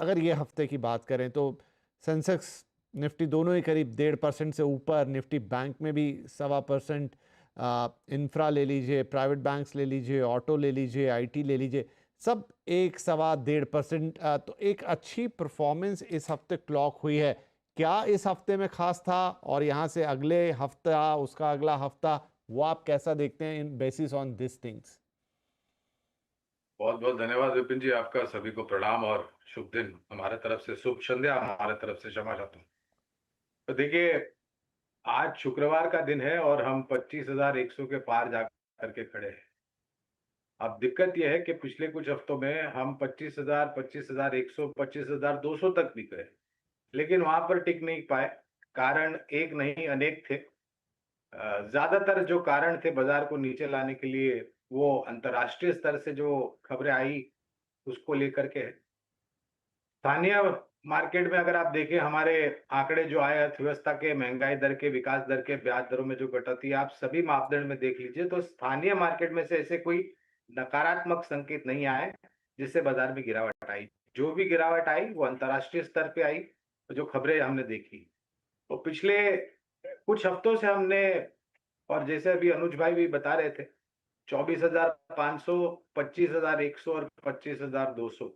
अगर ये हफ्ते की बात करें तो सेंसेक्स निफ्टी दोनों ही करीब 1.5% से ऊपर, निफ्टी बैंक में भी 1.25%, इंफ्रा ले लीजिए, प्राइवेट बैंक्स ले लीजिए, ऑटो ले लीजिए, आईटी ले लीजिए, सब 1 1.25%। तो एक अच्छी परफॉर्मेंस इस हफ्ते क्लॉक हुई है। क्या इस हफ्ते में खास था, और यहाँ से अगले हफ्ता, उसका अगला हफ्ता, वो आप कैसा देखते हैं इन बेसिस ऑन दिस थिंग्स? बहुत बहुत धन्यवाद विपिन जी, आपका सभी को प्रणाम और शुभ दिन हमारे तरफ से, शुभ संध्या हमारे तरफ से, क्षमा चाहता हूँ। तो देखिए, आज शुक्रवार का दिन है और हम 25,100 के पार जा करके खड़े हैं। अब दिक्कत यह है कि पिछले कुछ हफ्तों में हम 25,000, 25,100, 25,200 तक भी गए, लेकिन वहां पर टिक नहीं पाए। कारण एक नहीं अनेक थे। ज्यादातर जो कारण थे बाजार को नीचे लाने के लिए, वो अंतर्राष्ट्रीय स्तर से जो खबरें आई उसको लेकर के है। स्थानीय मार्केट में अगर आप देखें, हमारे आंकड़े जो आए अर्थव्यवस्था के, महंगाई दर के, विकास दर के, ब्याज दरों में जो कटौती, आप सभी मापदंड में देख लीजिए, तो स्थानीय मार्केट में से ऐसे कोई नकारात्मक संकेत नहीं आए जिससे बाजार में गिरावट आई। जो भी गिरावट आई वो अंतर्राष्ट्रीय स्तर पे आई, जो खबरें हमने देखी। तो पिछले कुछ हफ्तों से हमने, और जैसे अभी अनुज भाई भी बता रहे थे, 24,500, 25,100 और 25,200,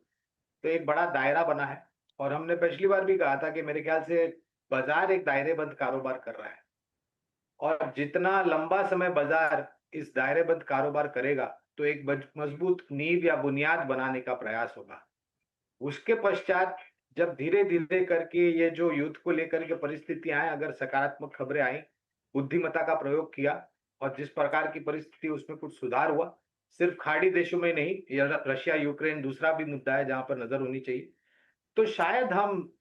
तो एक बड़ा दायरा बना है। और हमने पिछली बार भी कहा था कि मेरे ख्याल से बाजार एक दायरेबंद कारोबार कर रहा है, और जितना लंबा समय बाजार इस दायरेबंद कारोबार करेगा, तो एक मजबूत नींव या बुनियाद बनाने का प्रयास होगा। उसके पश्चात जब धीरे धीरे करके ये जो युद्ध को लेकर के परिस्थितियां आए, अगर सकारात्मक खबरें आई, बुद्धिमत्ता का प्रयोग किया, और जिस प्रकार की परिस्थिति उसमें कुछ सुधार हुआ, सिर्फ खाड़ी देशों में नहीं, रशिया यूक्रेन दूसरा भी मुद्दा है जहां पर नजर होनी चाहिए, तो शायद हम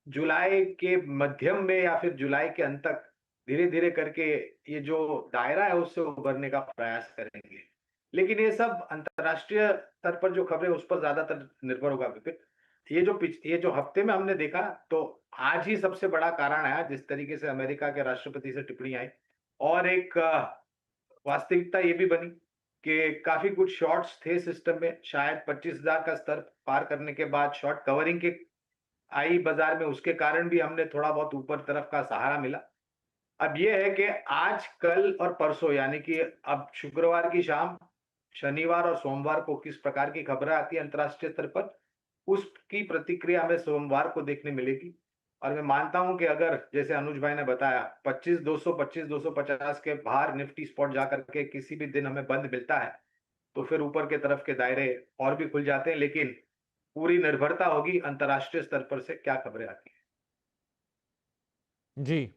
जुलाई के मध्यम में या फिर जुलाई के अंत तक धीरे धीरे करके ये जो दायरा है उससे उभरने का प्रयास करेंगे। लेकिन ये सब अंतर्राष्ट्रीय स्तर पर जो खबरें उस पर ज्यादातर निर्भर होगा विपिन। ये जो हफ्ते में हमने देखा, तो आज ही सबसे बड़ा कारण आया जिस तरीके से अमेरिका के राष्ट्रपति से टिप्पणी आई, और एक वास्तविकता ये भी बनी कि काफी कुछ शॉर्ट्स थे सिस्टम में। शायद 25,000 का स्तर पार करने के बाद शॉर्ट कवरिंग के आई बाजार में, उसके कारण भी हमने थोड़ा बहुत ऊपर तरफ का सहारा मिला। अब यह है कि आज, कल और परसों, यानी कि अब शुक्रवार की शाम, शनिवार और सोमवार को किस प्रकार की खबरें आती है अंतर्राष्ट्रीय स्तर पर, उसकी प्रतिक्रिया हमें सोमवार को देखने मिलेगी। और मैं मानता हूं कि अगर जैसे अनुज भाई ने बताया 25,200, 25,250 के बाहर निफ्टी स्पॉट जाकर के किसी भी दिन हमें बंद मिलता है, तो फिर ऊपर के तरफ के दायरे और भी खुल जाते हैं। लेकिन पूरी निर्भरता होगी अंतर्राष्ट्रीय स्तर पर से क्या खबरें आती जी,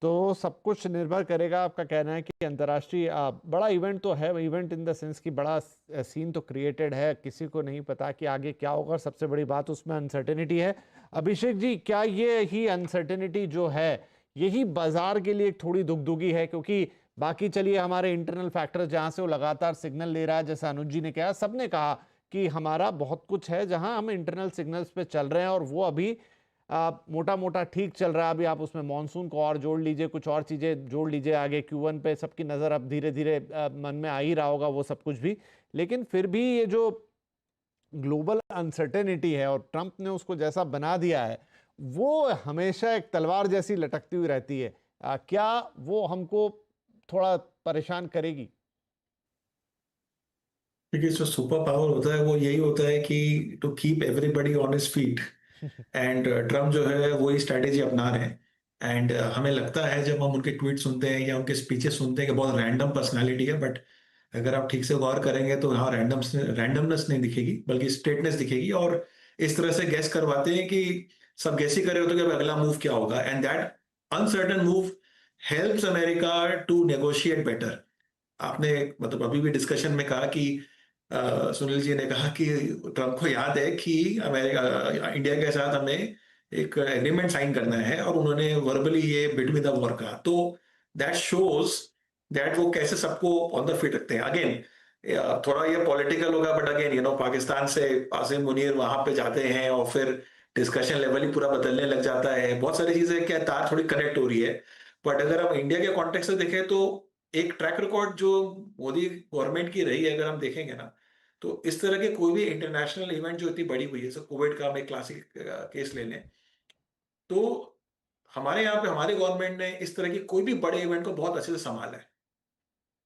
तो सब कुछ निर्भर करेगा। आपका कहना है कि अंतर्राष्ट्रीय बड़ा इवेंट तो है, इवेंट इन द सेंस कि बड़ा सीन तो क्रिएटेड है, किसी को नहीं पता कि आगे क्या होगा, और सबसे बड़ी बात उसमें अनसर्टेनिटी है। अभिषेक जी, क्या ये ही अनसर्टेनिटी जो है, यही बाजार के लिए एक थोड़ी दुगदुगी है? क्योंकि बाकी चलिए हमारे इंटरनल फैक्टर जहां से वो लगातार सिग्नल ले रहा है, जैसे अनुज जी ने कहा, सबने कहा कि हमारा बहुत कुछ है जहां हम इंटरनल सिग्नल्स पे चल रहे हैं, और वो अभी मोटा मोटा ठीक चल रहा है। अभी आप उसमें मॉनसून को और जोड़ लीजिए, कुछ और चीजें जोड़ लीजिए, आगे Q1 पे सबकी नजर अब धीरे धीरे मन में आ ही रहा होगा वो सब कुछ भी। लेकिन फिर भी ये जो ग्लोबल अनसर्टेनिटी है, और ट्रंप ने उसको जैसा बना दिया है, वो हमेशा एक तलवार जैसी लटकती हुई रहती है। क्या वो हमको थोड़ा परेशान करेगी? देखिए, जो सुपर पावर होता है वो यही होता है कि to keep everybody on his feet. And Trump जो है वही स्ट्रैटेजी अपना रहे हैं। एंड हमें लगता है जब हम उनके ट्वीट सुनते हैं या उनके स्पीचेस सुनते हैं कि बहुत रैंडम पर्सनालिटी है, बट अगर आप ठीक से गौर करेंगे तो यहाँ रैंडमनेस नहीं दिखेगी, बल्कि स्ट्रेटनेस दिखेगी। और इस तरह से गैस करवाते हैं कि सब गैस ही कर रहे होते हैं कि अब अगला मूव क्या होगा, and that uncertain move helps America to negotiate better. आपने मतलब अभी भी डिस्कशन में कहा कि सुनील जी ने कहा कि ट्रंप को याद है कि अमेरिका इंडिया के साथ हमें एक एग्रीमेंट साइन करना है, और उन्होंने वर्बली ये बिटवीन द वॉर कहा। तो दैट शोज दैट वो कैसे सबको ऑन द फीट रखते हैं। अगेन थोड़ा ये पॉलिटिकल होगा, बट अगेन पाकिस्तान से आसिम मुनीर वहां पे जाते हैं और फिर डिस्कशन लेवल ही पूरा बदलने लग जाता है। बहुत सारी चीजें क्या तार थोड़ी कनेक्ट हो रही है। बट अगर हम इंडिया के कॉन्टेक्स्ट से देखें तो एक ट्रैक रिकॉर्ड जो मोदी गवर्नमेंट की रही है, अगर हम देखेंगे ना, तो इस तरह के कोई भी इंटरनेशनल इवेंट जो इतनी बड़ी हुई है, जैसे कोविड का हम एक क्लासिक केस ले लें, तो हमारे यहाँ पे हमारी गवर्नमेंट ने इस तरह की कोई भी बड़े इवेंट को बहुत अच्छे से संभाला है।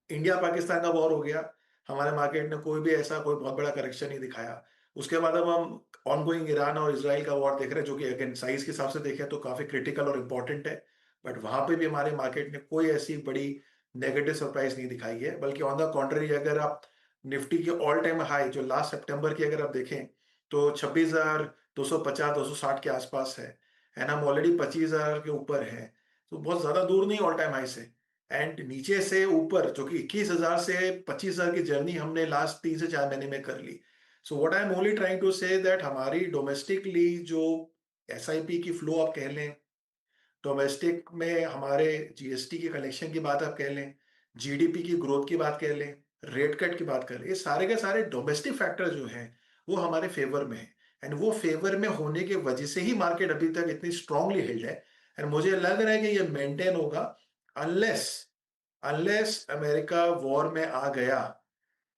इंडिया पाकिस्तान का वॉर हो गया, हमारे मार्केट ने कोई भी ऐसा कोई बहुत बड़ा करेक्शन नहीं दिखाया। उसके बाद अब हम ऑनगोइंग ईरान और इज़राइल का वॉर देख रहे हैं, जो कि अगेन साइज़ के हिसाब से देखें तो काफ़ी क्रिटिकल और इम्पोर्टेंट है। बट वहाँ पे भी हमारे मार्केट ने कोई ऐसी बड़ी नेगेटिव सरप्राइज़ नहीं दिखाई है, बल्कि ऑन द कॉन्ट्ररी अगर आप निफ्टी की ऑल टाइम हाई जो लास्ट सितंबर की अगर आप देखें, तो 26,250-260 के आसपास है। एंड हम ऑलरेडी 25,000 के ऊपर हैं, तो बहुत ज़्यादा दूर नहीं ऑल टाइम हाई से। एंड नीचे से ऊपर जो कि 21,000 से 25,000 की जर्नी हमने लास्ट 3 से 4 महीने में कर ली। So what I am only trying to say that हमारी डोमेस्टिकली जो एसआईपी की फ्लो आप कह लें, डोमेस्टिक में हमारे जीएसटी की कलेक्शन की बात आप कह लें, जीडीपी की ग्रोथ की बात कह लें, रेट कट की बात कर लें, ये सारे के सारे डोमेस्टिक फैक्टर जो हैं, वो हमारे फेवर में है। एंड वो फेवर में होने की वजह से ही मार्केट अभी तक इतनी स्ट्रांगली हिल्ड है। एंड मुझे लग रहा है कि ये मेंटेन होगा अनलेस अनलेस अमेरिका वॉर में आ गया,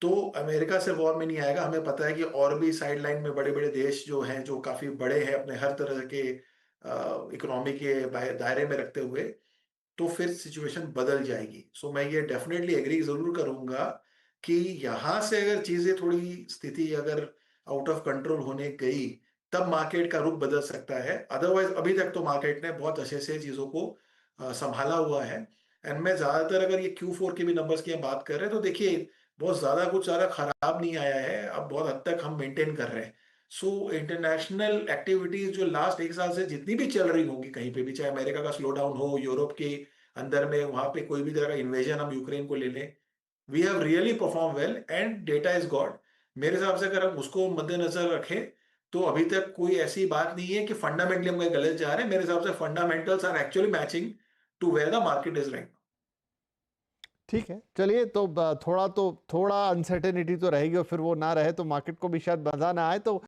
तो अमेरिका से वॉर में नहीं आएगा। हमें पता है कि और भी साइड लाइन में बड़े-बड़े देश जो हैं, जो काफ़ी बड़े हैं अपने हर तरह के इकोनॉमी के दायरे में रखते हुए, तो फिर सिचुएशन बदल जाएगी। सो मैं ये डेफ़िनेटली एग्री ज़रूर करूँगा कि यहाँ से अगर चीज़ें थोड़ी स्थिति अगर आउट ऑफ कंट्रोल होने गई, तब मार्केट का रुख बदल सकता है। अदरवाइज़ अभी तक तो मार्केट ने बहुत अच्छे से चीज़ों को सँभाला हुआ है। एंड मैं ज़्यादातर अगर ये Q4 के भी नंबर्स की हम बात कर रहे हैं, तो देखिए बहुत ज़्यादा कुछ ज़्यादा खराब नहीं आया है, अब बहुत हद तक हम मेंटेन कर रहे हैं। सो इंटरनेशनल एक्टिविटीज़ जो लास्ट 1 साल से जितनी भी चल रही होंगी कहीं पे भी, चाहे अमेरिका का स्लो डाउन हो, यूरोप के अंदर में वहाँ पे कोई भी तरह का इन्वेजन हम यूक्रेन को ले लें, we have really perform well and data is good. मेरे हिसाब से अगर हम उसको मद्देनज़र रखें, तो अभी तक कोई ऐसी बात नहीं है कि फंडामेंटली हम कहीं गलत जा रहे हैं। मेरे हिसाब से fundamentals are actually matching to where the market is right. ठीक है, चलिए तो थोड़ा अनसर्टेनिटी तो रहेगी और फिर वो ना रहे तो मार्केट को भी शायद मज़ा ना आए। तो